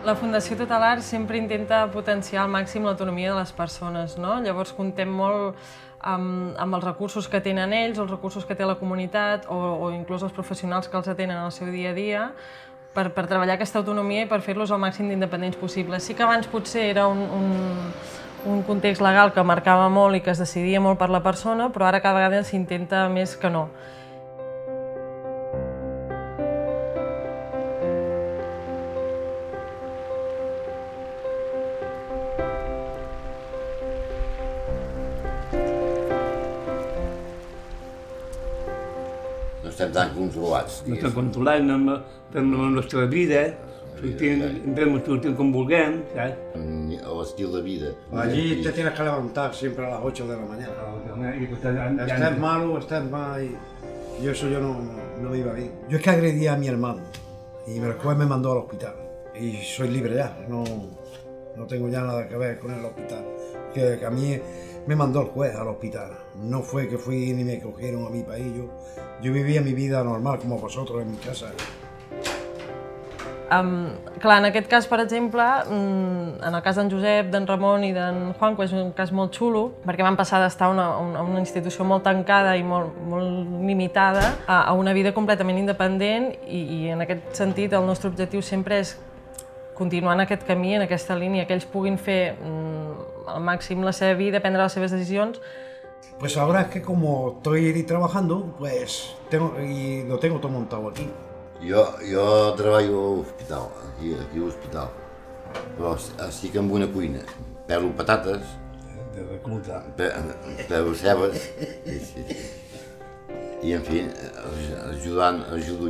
La Fundació Totalar sempre intenta potenciar al màxim l'autonomia de les persones, no? Llavors contem molt amb els recursos que tenen ells, els recursos que té la comunitat o inclús els professionals que els atenen en el seu dia a dia per treballar aquesta autonomia i per fer-los el màxim d'independents possible. Sí que abans potser era un context legal que marcava molt i que es decidia molt per la persona, però ara cada vegada s'intenta més que no. No estem tan controlats. No estem controlats, fem la nostra vida, sortim com vulguem, saps? L'estil de vida. Allí te tienes que levantar siempre a las 8 de la mañana. Estés malo, estés mal, y eso yo no me iba bien. Yo es que agredí a mi hermano y el juez me mandó al hospital y soy libre ya, no tengo ya nada que ver con el hospital. Que a mí me mandó el juez al hospital, no fue que fui ni me cogieron a mi país, yo vivía mi vida normal como vosotros en mi casa. Clar, en aquest cas, per exemple, en el cas d'en Josep, d'en Ramon i d'en Juanco és un cas molt xulo perquè van passar d'estar a una institució molt tancada i molt limitada a una vida completament independent i en aquest sentit el nostre objectiu sempre és continuar en aquest camí, en aquesta línia, que ells puguin fer al màxim la seva vida, prendre les seves decisions. Pues ahora es que como estoy trabajando, pues lo tengo todo montado aquí. Jo treballo a l'hospital, aquí a l'hospital, però estic en una cuina. Pelo patates, De recluta. pelo cebes, i en fi, ajudo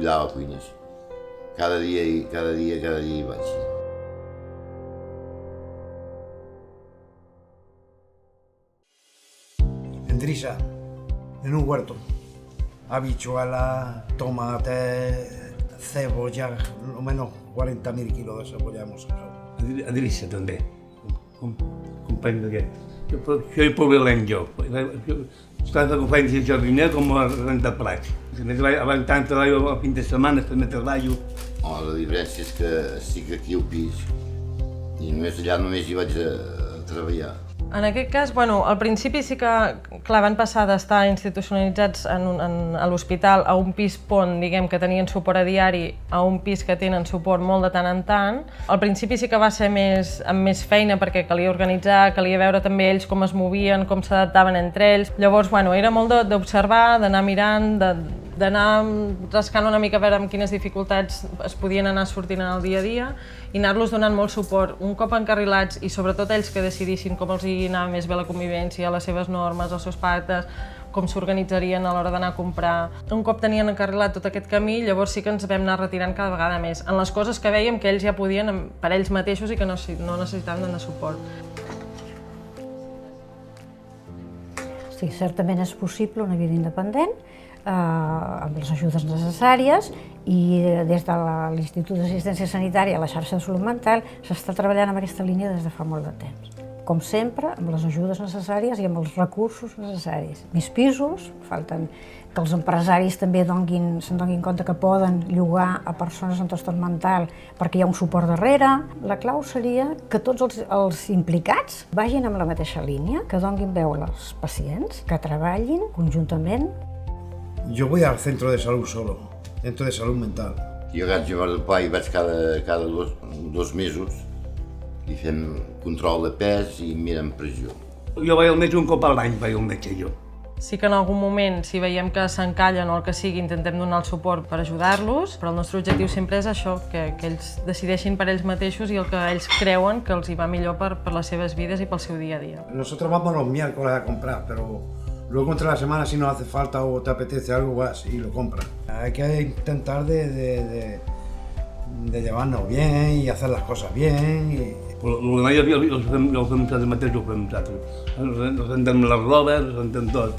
allà a la cuina. Cada dia hi vaig. En Drissa, en un huerto. Habichuelas, tomate, cebolla, lo menos 40.000 kilos de cebolla hemos sacado. A Drissa també, company d'aquest. Jo hi problemem jo. Tant que faig de jardiner com a rentaplats. Abans tant treballo a fin de setmana, també treballo. La diferència és que estic aquí al pis i allà només hi vaig a treballar. En aquest cas, al principi sí que, clar, van passar d'estar institucionalitzats a l'hospital a un pis pont, diguem, que tenien suport a diari, a un pis que tenen suport molt de tant en tant. Al principi sí que va ser amb més feina perquè calia organitzar, calia veure també ells com es movien, com s'adaptaven entre ells. Llavors, era molt d'observar, d'anar mirant, d'anar rascant una mica a veure amb quines dificultats es podien anar sortint en el dia a dia i anar-los donant molt suport. Un cop encarrilats i sobretot ells que decidissin com els hi anava més bé la convivència, les seves normes, els seus pactes, com s'organitzarien a l'hora d'anar a comprar. Un cop tenien encarrilat tot aquest camí, llavors sí que ens vam anar retirant cada vegada més en les coses que vèiem que ells ja podien per ells mateixos i que no necessitaven de suport. Sí, certament és possible una vida independent, amb les ajudes necessàries i des de l'Institut d'Assistència Sanitària a la xarxa de salut mental s'està treballant en aquesta línia des de fa molt de temps. Com sempre, amb les ajudes necessàries i amb els recursos necessaris. Més pisos, falten que els empresaris també se'n donin compte que poden llogar a persones amb trastorn mental perquè hi ha un suport darrere. La clau seria que tots els implicats vagin amb la mateixa línia, que donin veu als pacients, que treballin conjuntament. Yo voy al centro de salud solo, centro de salud mental. Jo vaig al pla i vaig cada 2 mesos i fem control de pes i mirem pressió. Jo vaig al metge un cop a l'any, vaig al metge jo. Sí que en algun moment, si veiem que s'encallen o el que sigui, intentem donar el suport per ajudar-los, però el nostre objectiu sempre és això, que ells decideixin per ells mateixos i el que ells creuen que els hi va millor per les seves vides i pel seu dia a dia. Nosotros vamos los miércoles a comprar, pero luego entre la semana si nos hace falta o te apetece algo vas y lo compras. Hay que intentar de llevarnos bien y hacer las cosas bien. El que ho fem nosaltres mateix, ho fem nosaltres. Ens rentem les robes, ens rentem tot.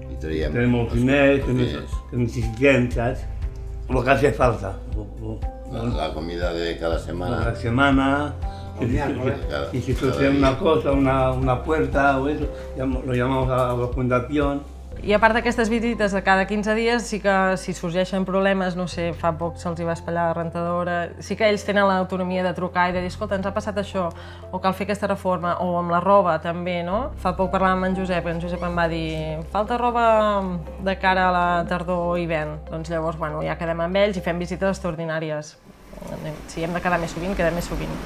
I traiem Tenim els diners que necessitem, saps? Lo que hace falta. la comida de cada semana. Cada semana. Y si sucede una cosa, una puerta o eso, lo llamamos a la fundación I a part d'aquestes visites de cada 15 dies, sí que si sorgeixen problemes, no sé, fa poc se'ls va espatllar la rentadora, sí que ells tenen l'autonomia de trucar i de dir, escolta, ens ha passat això, o cal fer aquesta reforma, o amb la roba també, no? Fa poc parlàvem amb en Josep em va dir, falta roba de cara a la tardor-hivern. Doncs llavors, bueno, ja quedem amb ells i fem visites extraordinàries. Si hem de quedar més sovint, quedem més sovint.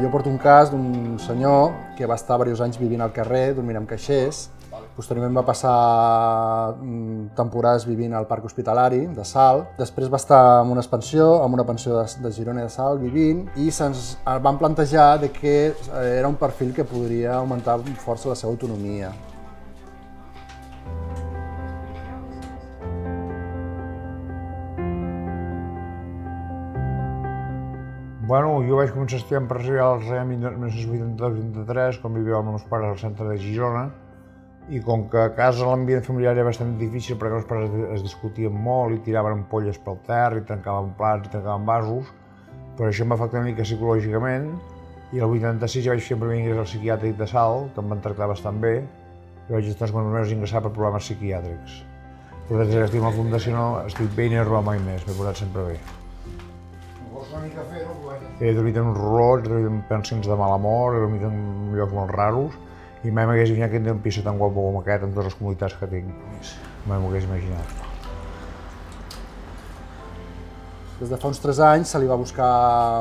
Jo porto un cas d'un senyor que va estar diversos anys vivint al carrer, dormint amb caixers. Posteriorment va passar temporades vivint al parc hospitalari de Salt. Després va estar en una pensió de Girona i de Salt vivint, i se'ns van plantejar que era un perfil que podria augmentar força la seva autonomia. Bueno, jo vaig començar a estudiar empresarial l'any 1982-83, quan vivia amb els meus pares al centre de Girona, i com que a casa l'ambient familiar era bastant difícil perquè els pares es discutien molt i tiraven ampolles pel terra i tancaven plats i tancaven vasos, però això em va afectar una mica psicològicament, i el 86 ja vaig fer el primer ingrés al psiquiàtric de Salt, que em van tractar bastant bé, i vaig estar uns quants mesos ingressat per problemes psiquiàtrics. Però des que estic a la fundació no estic bé i no he robat mai més, m'he posat sempre bé. He dormit en un roló, he dormit en pensions de mal amor, he dormit en llocs molt raros, i mai m'hagués imaginat que tindria un pis tan guapo com aquest amb totes les comoditats que tinc. Mai m'ho hagués imaginat. Des de fa uns 3 anys se li va buscar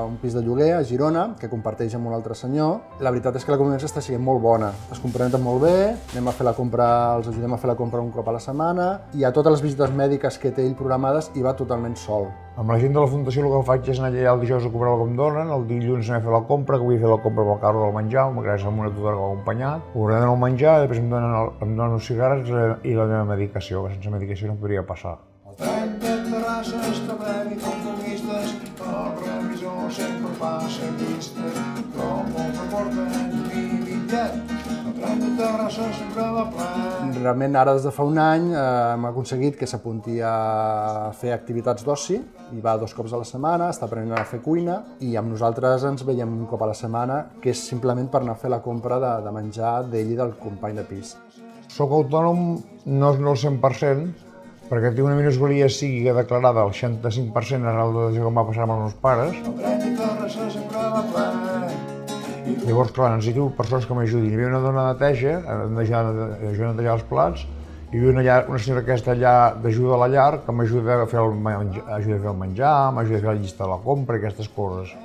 un pis de lloguer a Girona, que comparteix amb un altre senyor. La veritat és que la convivència està sent molt bona. Es complementen molt bé, els ajudem a fer la compra un cop a la setmana, i a totes les visites mèdiques que té ell programades hi va totalment sol. Amb la gent de la fundació el que faig és anar allà el dijous a cobrar el que em donen, el dilluns anem a fer la compra, que vull fer la compra pel carro del menjar, gràcies a una tutora que m'ha acompanyat. Ordenen el menjar, després em donen els cigarrets i la meva medicació, que sense medicació no podria passar. El tren de Terrassa establert i conquistes, el revisor sempre passa llista, com molts aporten ni bitllet, el tren de Terrassa sempre va ple. Realment ara des de fa un any hem aconseguit que s'apunti a fer activitats d'oci, i va 2 cops a la setmana, està aprenent a fer cuina, i amb nosaltres ens veiem un cop a la setmana, que és simplement per anar a fer la compra de menjar d'ell i del company de pis. Soc autònom, no el 100%, perquè tinc una minusvalia psíquica declarada al 65% arrel de això que em va passar amb els meus pares. El tren de Terrassa sempre va ple. Llavors, clar, necessito persones que m'ajudin. Hi havia una dona de neteja, ajuda a netejar els plats, hi havia una senyora aquesta allà d'ajuda a la llar que m'ajuda a fer el menjar, m'ajuda a fer la llista de la compra i aquestes coses.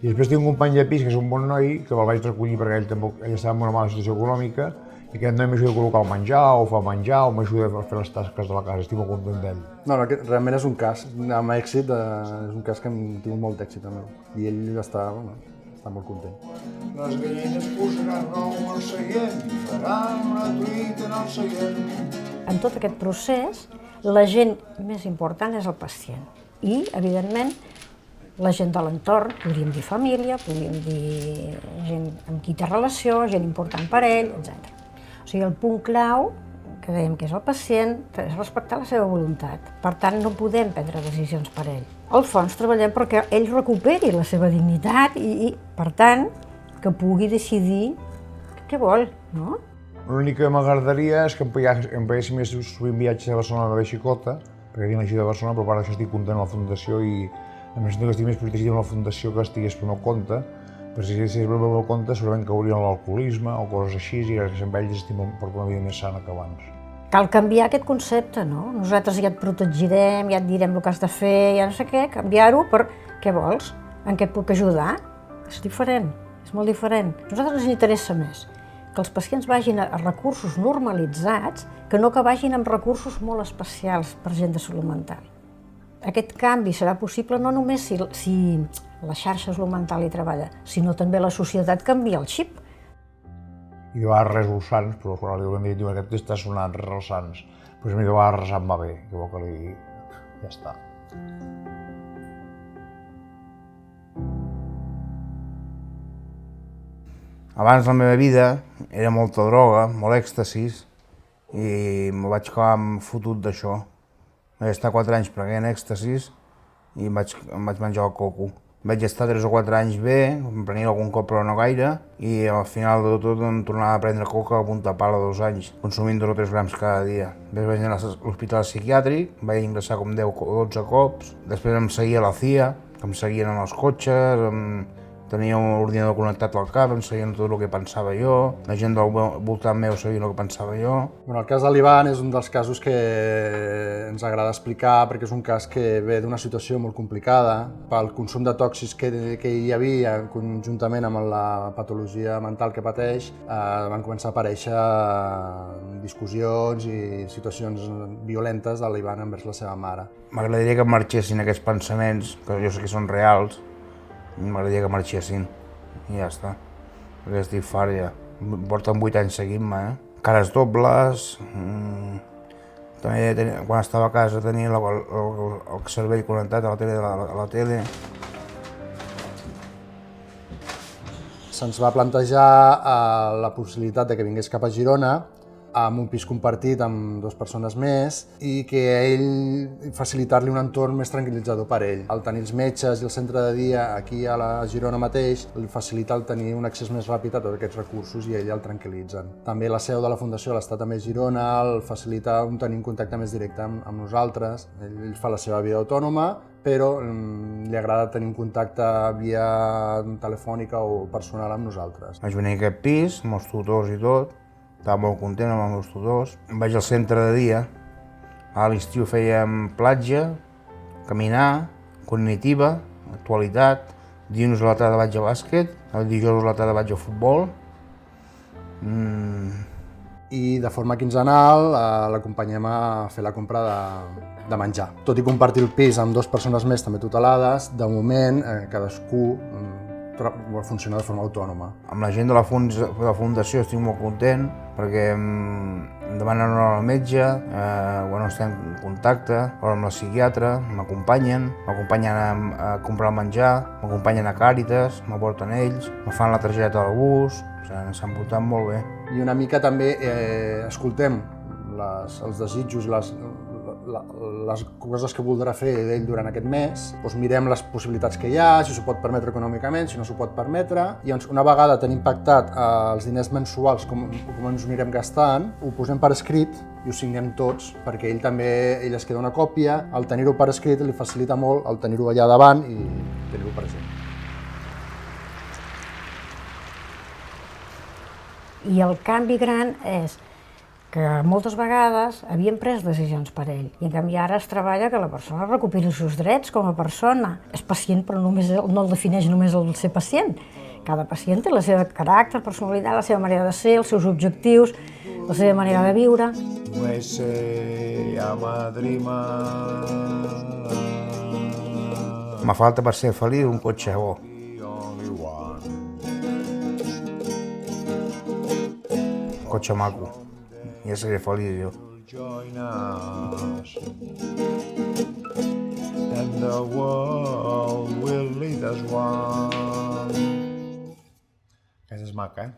I després tinc un company de pis que és un bon noi, que me'l vaig recollir perquè ell estava en una mala situació econòmica, i aquest noi m'ajuda a col·locar el menjar, o fa menjar, o m'ajuda a fer les tasques de la casa. Estic molt content d'ell. No, realment és un cas amb èxit, és un cas que hem tingut molt d'èxit amb ell, i ell està molt content. Les gallines posaran nou al seient i faran una truita en el seient. En tot aquest procés, la gent més important és el pacient. I, evidentment, la gent de l'entorn, podríem dir família, podríem dir gent amb qui té relació, gent important per ell, etc. O sigui, el punt clau, que dèiem que és el pacient, és respectar la seva voluntat. Per tant, no podem prendre decisions per ell. Al fons treballem perquè ell recuperi la seva dignitat i per tant, que pugui decidir què vol, no? L'únic que m'agradaria és que em paguessin més sovint viatges a Barcelona de xicota, perquè tinc l'ajuda de Barcelona, però per això estic content amb la Fundació i em sento que estic més protegit amb la Fundació que estigués pel meu compte, però si estigués pel meu compte segurament cauria en l'alcoholisme o coses així, i gràcies a ells estic per una vida més sana que abans. Cal canviar aquest concepte, no? Nosaltres ja et protegirem, ja et direm el que has de fer, ja no sé què, canviar-ho per què vols, en què et puc ajudar? És diferent, és molt diferent. A nosaltres ens interessa més que els pacients vagin a recursos normalitzats que no que vagin amb recursos molt especials per gent de salut mental. Aquest canvi serà possible no només si la xarxa de salut mental hi treballa, sinó també la societat canvia el xip. I de vegades res els sants, però quan li diuen aquest està sonant res els sants, doncs a mi de vegades resar em va bé, que vol que li digui, ja està. Abans la meva vida era molta droga, molt èxtasis, i me vaig acabar fotut d'això. Vaig estar 4 anys prenent èxtasis i em vaig menjar el coco. Vaig estar 3 o 4 anys bé, em prenia algun cop però no gaire, i al final de tot em tornava a prendre coca a punta pala 2 anys, consumint 2 o 3 grams cada dia. Després vaig anar a l'hospital psiquiàtric, vaig ingressar com 10 o 12 cops, després em seguia la CIA, que em seguien en els cotxes, tenia un ordinador connectat al cap, em seguien tot el que pensava jo, la gent del voltant meu sabia el que pensava jo. Bueno, el cas de l'Ivan és un dels casos que ens agrada explicar perquè és un cas que ve d'una situació molt complicada. Pel consum de tòxics que hi havia conjuntament amb la patologia mental que pateix, van començar a aparèixer discussions i situacions violentes de l'Ivan envers la seva mare. M'agradaria que marxessin aquests pensaments, que jo sé que són reals, m'agradaria que marxessin i ja està, perquè estic fart ja. Porten 8 anys seguint-me, cares dobles, també quan estava a casa tenia el cervell connectat a la tele. Se'ns va plantejar la possibilitat de que vingués cap a Girona amb un pis compartit amb 2 persones més i que a ell facilitar-li un entorn més tranquil·litzador per a ell. El tenir els metges i el centre de dia aquí a la Girona mateix li facilita el tenir un accés més ràpid a tots aquests recursos i ell el tranquil·litzen. També la seu de la Fundació, l'està també a Girona, el facilita tenir un contacte més directe amb nosaltres. Ell fa la seva vida autònoma, però li agrada tenir un contacte via telefònica o personal amb nosaltres. Vaig venir a aquest pis, amb els tutors i tot, estava molt content amb els meus tutors. Vaig al centre de dia, a l'estiu fèiem platja, caminar, cognitiva, actualitat, dilluns a la tarda vaig a bàsquet, el dijous a la tarda vaig a futbol. I de forma quinzenal l'acompanyem a fer la compra de menjar. Tot i compartir el pis amb 2 persones més també tutelades, de moment cadascú funciona de forma autònoma. Amb la gent de la Fundació estic molt content perquè em demanen hora al metge, quan estem en contacte, hora amb la psiquiatra, m'acompanyen a comprar el menjar, m'acompanyen a Càritas, m'aporten ells, me fan la targeta al bus, s'han portat molt bé. I una mica també escoltem els desitjos i les coses que voldrà fer d'ell durant aquest mes, doncs mirem les possibilitats que hi ha, si s'ho pot permetre econòmicament, si no s'ho pot permetre, i una vegada tenim pactat els diners mensuals, com ens anirem gastant, ho posem per escrit i ho signem tots, perquè ell es queda una còpia, el tenir-ho per escrit li facilita molt el tenir-ho allà davant i tenir-ho present. I el canvi gran és que moltes vegades havien pres decisions per ell i en canvi ara es treballa que la persona recuperi els seus drets com a persona. És pacient però no el defineix només el ser pacient. Cada pacient té el seu caràcter, personalitat, la seva manera de ser, els seus objectius, la seva manera de viure. Me falta per ser feliç un cotxe bo. Un cotxe maco. Ja seré feliç jo. And the world will lead us one. Aquesta és maca,